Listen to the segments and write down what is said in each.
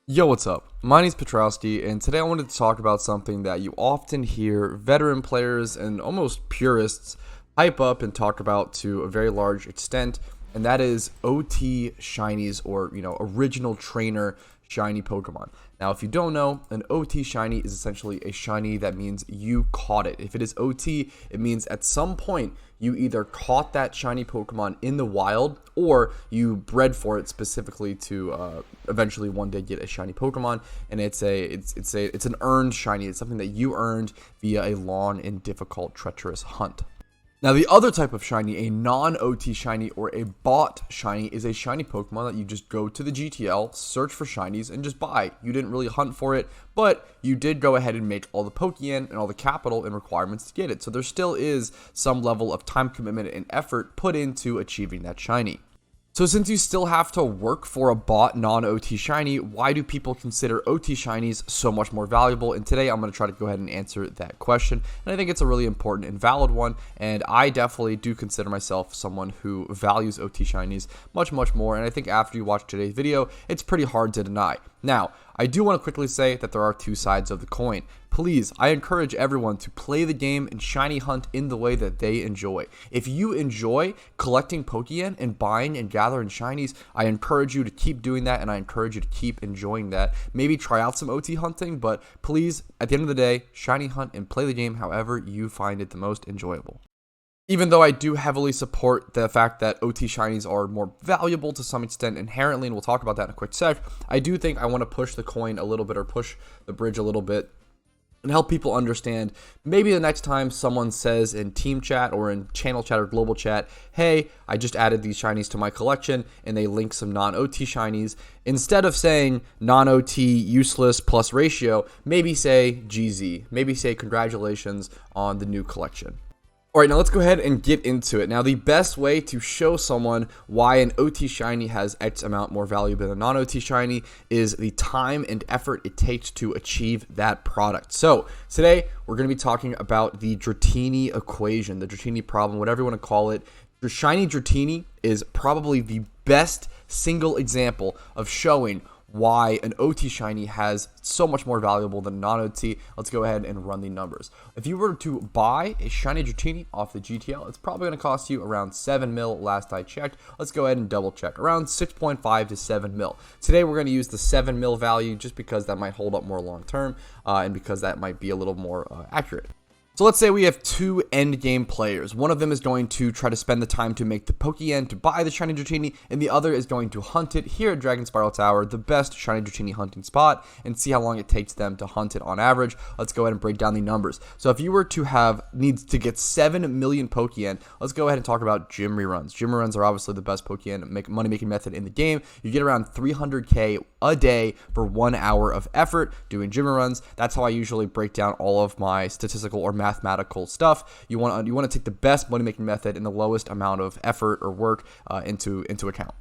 Yo, what's up? My name's Patrouski, and today I wanted to talk about something that you often hear veteran players and almost purists hype up and talk about to a very large extent, and that is OT Shinies, or, original trainer shiny Pokemon. Now, if you don't know, an OT shiny is essentially a shiny that means you caught it. If it is OT, it means at some point you either caught that shiny Pokemon in the wild or you bred for it specifically to eventually one day get a shiny Pokemon, and it's an earned shiny. It's something that you earned via a long and difficult, treacherous hunt. Now, the other type of shiny, a non-OT shiny or a bought shiny, is a shiny Pokemon that you just go to the GTL, search for shinies, and just buy. You didn't really hunt for it, but you did go ahead and make all the Pokeyen and all the capital and requirements to get it. So there still is some level of time commitment and effort put into achieving that shiny. So since you still have to work for a bought non-OT shiny, why do people consider OT shinies so much more valuable? And today I'm going to try to go ahead and answer that question. And I think it's a really important and valid one. And I definitely do consider myself someone who values OT shinies much, much more. And I think after you watch today's video, it's pretty hard to deny. Now, I do want to quickly say that there are two sides of the coin. Please, I encourage everyone to play the game and shiny hunt in the way that they enjoy. If you enjoy collecting Pokeyen and buying and gathering shinies, I encourage you to keep doing that, and I encourage you to keep enjoying that. Maybe try out some OT hunting, but please, at the end of the day, shiny hunt and play the game however you find it the most enjoyable. Even though I do heavily support the fact that OT shinies are more valuable to some extent inherently, and we'll talk about that in a quick sec, I do think I want to push the coin a little bit, or push the bridge a little bit, and help people understand. Maybe the next time someone says in team chat or in channel chat or global chat, hey, I just added these shinies to my collection, and they link some non-OT shinies, instead of saying non-OT useless plus ratio, maybe say GZ, maybe say congratulations on the new collection. Alright, now let's go ahead and get into it. Now, the best way to show someone why an OT shiny has X amount more value than a non-OT shiny is the time and effort it takes to achieve that product. So, today, we're going to be talking about the Dratini equation, the Dratini problem, whatever you want to call it. The shiny Dratini is probably the best single example of showing why an OT shiny has so much more valuable than a non-OT. Let's go ahead and run the numbers. If you were to buy a shiny Dratini off the GTL, it's probably going to cost you around 7 mil last I checked. Let's go ahead and double check. Around 6.5 to 7 mil. Today we're going to use the 7 mil value just because that might hold up more long term and because that might be a little more accurate. So let's say we have two end game players. One of them is going to try to spend the time to make the Pokeyen to buy the shiny Dratini, and the other is going to hunt it here at Dragon Spiral Tower, the best shiny Dratini hunting spot, and see how long it takes them to hunt it on average. Let's go ahead and break down the numbers. So if you were to needs to get 7 million Pokeyen, let's go ahead and talk about gym reruns. Gym reruns are obviously the best Pokeyen money making method in the game. You get around 300k a day for 1 hour of effort doing gym reruns. That's how I usually break down all of my statistical or mathematical stuff. You want to take the best money making method and the lowest amount of effort or work into account.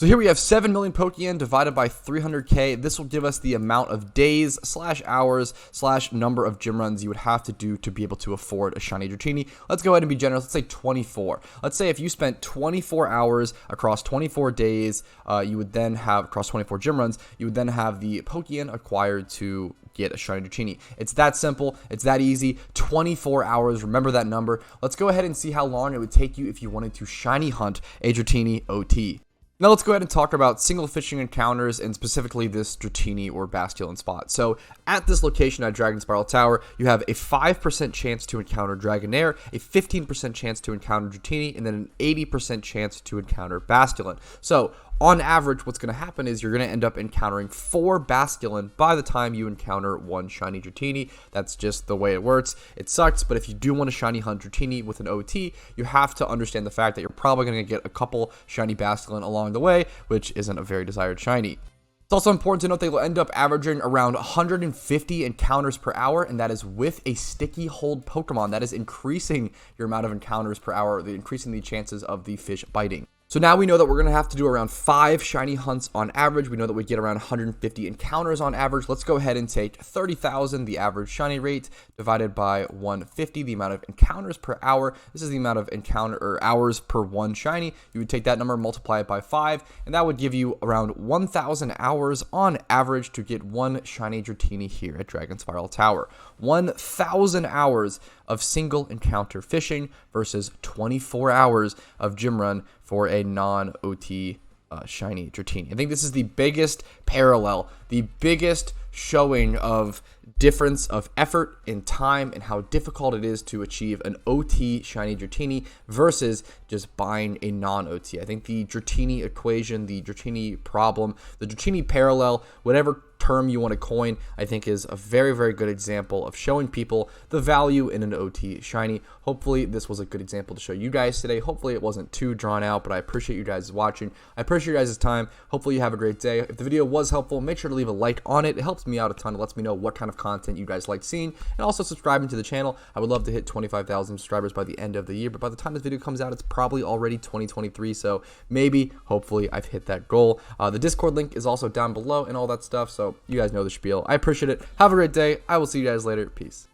So here we have 7 million Pokeyen divided by 300k. This will give us the amount of days / hours / number of gym runs you would have to do to be able to afford a shiny Dratini. Let's go ahead and be generous. Let's say 24. Let's say if you spent 24 hours across 24 days, you would then have, across 24 gym runs, you would then have the Pokeyen acquired to get a shiny Dratini. It's that simple. It's that easy. 24 hours. Remember that number. Let's go ahead and see how long it would take you if you wanted to shiny hunt a Dratini OT. Now let's go ahead and talk about single fishing encounters, and specifically this Dratini or Basculin spot. So at this location at Dragon Spiral Tower, you have a 5% chance to encounter Dragonair, a 15% chance to encounter Dratini, and then an 80% chance to encounter Basculin. So on average, what's going to happen is you're going to end up encountering 4 Basculin by the time you encounter 1 shiny Dratini. That's just the way it works. It sucks, but if you do want to shiny hunt Dratini with an OT, you have to understand the fact that you're probably going to get a couple shiny Basculin along the way, which isn't a very desired shiny. It's also important to note they will end up averaging around 150 encounters per hour, and that is with a sticky hold Pokemon. That is increasing your amount of encounters per hour, increasing the chances of the fish biting. So now we know that we're going to have to do around 5 shiny hunts on average. We know that we get around 150 encounters on average. Let's go ahead and take 30,000, the average shiny rate, divided by 150, the amount of encounters per hour. This is the amount of encounter or hours per one shiny. You would take that number, multiply it by 5, and that would give you around 1,000 hours on average to get one shiny Dratini here at Dragon Spiral Tower. 1,000 hours of single encounter fishing versus 24 hours of gym run for a non-OT shiny Dratini. I think this is the biggest parallel, the biggest showing of difference of effort in time and how difficult it is to achieve an OT shiny Dratini versus just buying a non-OT. I think the Dratini equation, the Dratini problem, the Dratini parallel, whatever term you want to coin, I think is a very, very good example of showing people the value in an OT shiny. Hopefully this was a good example to show you guys today. Hopefully it wasn't too drawn out, but I appreciate you guys watching. I appreciate you guys' time. Hopefully you have a great day. If the video was helpful, make sure to leave a like on it. It helps me out a ton. It lets me know what kind of content you guys like seeing, and also subscribing to the channel. I would love to hit 25,000 subscribers by the end of the year, but by the time this video comes out, it's probably already 2023, so maybe, hopefully, I've hit that goal. The Discord link is also down below and all that stuff, so you guys know the spiel. I appreciate it. Have a great day. I will see you guys later. Peace.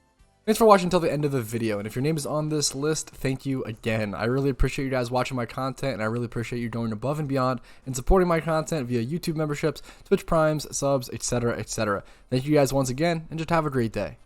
Thanks for watching until the end of the video, and if your name is on this list, thank you again. I really appreciate you guys watching my content, and I really appreciate you going above and beyond and supporting my content via YouTube memberships, Twitch Primes, subs, etc., etc. Thank you guys once again, and just have a great day.